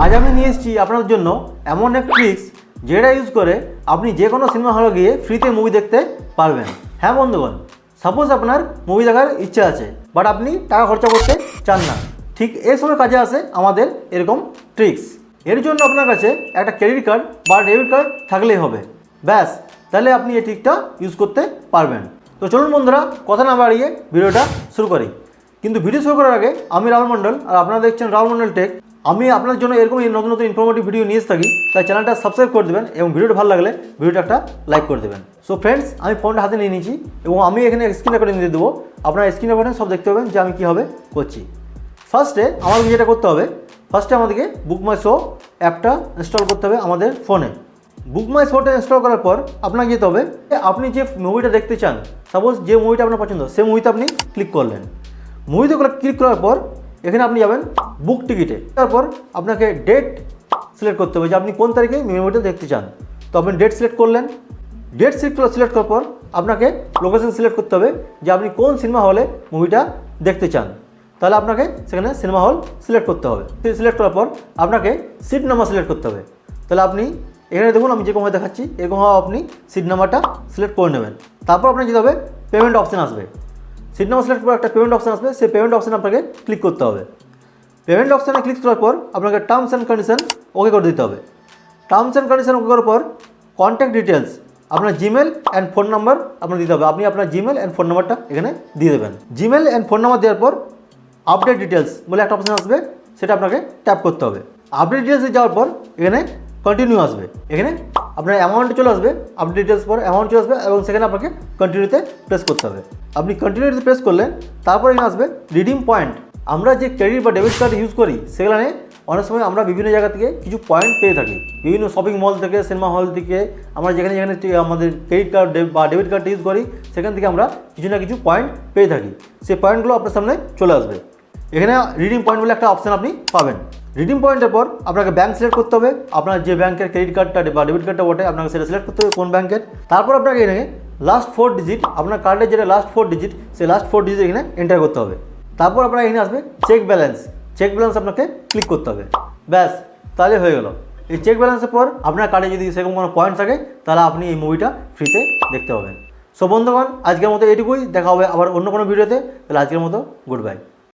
আজ আমি নিয়ে এসেছি আপনাদের জন্য এমন এক ট্রিক্স যেটা ইউজ করে আপনি যে কোনো সিনেমা হলে গিয়ে ফ্রিতে মুভি দেখতে পারবেন। হ্যাঁ বন্ধুগণ, সাপোজ আপনার মুভি দেখার ইচ্ছা আছে বাট আপনি টাকা খরচা করতে চান না, ঠিক এই সময় কাজে আসে আমাদের এরকম ট্রিক্স। এর জন্য আপনার কাছে একটা ক্রেডিট কার্ড বা ডেবিট কার্ড থাকলেই হবে, ব্যাস তাহলে আপনি এই ট্রিকটা ইউজ করতে পারবেন। তো চলুন বন্ধুরা, কথা না বাড়িয়ে ভিডিওটা শুরু করি। কিন্তু ভিডিও শুরু করার আগে আমি রাহুল মণ্ডল আর আপনারা দেখছেন রাহুল মণ্ডল টেক। আমি আপনার জন্য এরকম নতুন নতুন ইনফরমেটিভ ভিডিও নিয়ে থাকি, তাই চ্যানেলটা সাবস্ক্রাইব করে দেবেন এবং ভিডিওটা ভালো লাগলে ভিডিওটা একটা লাইক করে দেবেন। সো ফ্রেন্ডস, আমি ফোনটা হাতে নিয়ে নিয়েছি এবং আমি এখানে স্ক্রিন রেকর্ডিং দিয়ে দেবো। আপনারা স্ক্রিন রেকর্ডিং সব দেখতে পাবেন যে আমি কীভাবে করছি। ফার্স্টে আমাদেরকে যেটা করতে হবে, ফার্স্টে আমাদেরকে বুক মাই শো অ্যাপটা ইনস্টল করতে হবে আমাদের ফোনে। বুক মাই শোটা ইনস্টল করার পর আপনাকে যেতে হবে, আপনি যে মুভিটা দেখতে চান, সাপোজ যে মুভিটা আপনার পছন্দ সেই মুভিতে আপনি ক্লিক করলেন। মুভিতে ক্লিক করার পর এখানে আপনি যাবেন বুক টিকিটে। তারপর আপনাকে ডেট সিলেক্ট করতে হবে যে আপনি কোন তারিখে মুভিটা দেখতে চান। তো আপনি ডেট সিলেক্ট করলেন। ডেট সিলেক্ট করার পর আপনাকে লোকেশন সিলেক্ট করতে হবে যে আপনি কোন সিনেমা হলে মুভিটা দেখতে চান। তাহলে আপনাকে সেখানে সিনেমা হল সিলেক্ট করতে হবে। সিলেক্ট করার পর আপনাকে সিট নাম্বার সিলেক্ট করতে হবে। তাহলে আপনি এখানে দেখুন আমি যেরকমভাবে দেখাচ্ছি এরকমভাবে আপনি সিট নাম্বারটা সিলেক্ট করে নেবেন। তারপর আপনার যেতে হবে পেমেন্ট অপশান আসবে। সিট নাম্বার সিলেক্ট করে একটা পেমেন্ট অপশান আসবে, সেই পেমেন্ট অপশানে আপনাকে ক্লিক করতে হবে। পেমেন্ট অপশানে ক্লিক করার পর আপনাকে টার্মস অ্যান্ড কন্ডিশন ওকে করে দিতে হবে। টার্মস অ্যান্ড কন্ডিশন ওকে করার পর কন্ট্যাক্ট ডিটেলস আপনার জিমেল অ্যান্ড ফোন নাম্বার আপনার দিতে হবে। আপনি আপনার জিমেল অ্যান্ড ফোন নাম্বারটা এখানে দিয়ে দেবেন। জিমেল অ্যান্ড ফোন নাম্বার দেওয়ার পর আপডেট ডিটেলস বলে একটা অপশান আসবে, সেটা আপনাকে ট্যাপ করতে হবে। আপডেট ডিটেলসে যাওয়ার পর এখানে কন্টিনিউ আসবে। এখানে আপনার অ্যামাউন্ট চলে আসবে, আপডেট ডিটেলস পর অ্যামাউন্ট চলে আসবে এবং সেখানে আপনাকে কন্টিনিউতে প্রেস করতে হবে। আপনি কন্টিনিউতে প্রেস করলেন, তারপর এখানে আসবে রিডিম পয়েন্ট। আমরা যে ক্রেডিট বা ডেবিট কার্ড ইউজ করি সেখানে অনেক সময় আমরা বিভিন্ন জায়গা থেকে কিছু পয়েন্ট পেয়ে থাকি, বিভিন্ন শপিং মল থেকে, সিনেমা হল থেকে। আমরা যেখানে যেখানে আমাদের ক্রেডিট কার্ড বা ডেবিট কার্ড ইউজ করি সেখান থেকে আমরা কিছু না কিছু পয়েন্ট পেয়ে থাকি। সেই পয়েন্টগুলো আপনার সামনে চলে আসবে। এখানে রিডিম পয়েন্ট বলে একটা অপশান আপনি পাবেন। রিডিম পয়েন্টের পর আপনাকে ব্যাঙ্ক সিলেক্ট করতে হবে। আপনার যে ব্যাংকের ক্রেডিট কার্ডটা বা ডেবিট কার্ডটা ওঠে আপনাকে সেটা সিলেক্ট করতে হবে কোন ব্যাংকের। তারপর আপনাকে এখানে লাস্ট 4 ডিজিট, আপনার কার্ডের যেটা লাস্ট 4 ডিজিট, সেই লাস্ট 4 ডিজিট এখানে এন্টার করতে হবে। তারপর আপনার এখানে আসবে চেক ব্যালেন্স। চেক ব্যালেন্স আপনাকে ক্লিক করতে হবে, ব্যাস তাহলে হয়ে গেল। এই চেক ব্যালেন্সের পর আপনার কার্ডে যদি সেরকম কোনো পয়েন্ট থাকে তাহলে আপনি এই মুভিটা ফ্রিতে দেখতে পাবেন। সো বন্ধুগণ, আজকের মতো এটুকুই, দেখা হবে আবার অন্য কোনো ভিডিওতে। তাহলে আজকের মতো গুড বাই।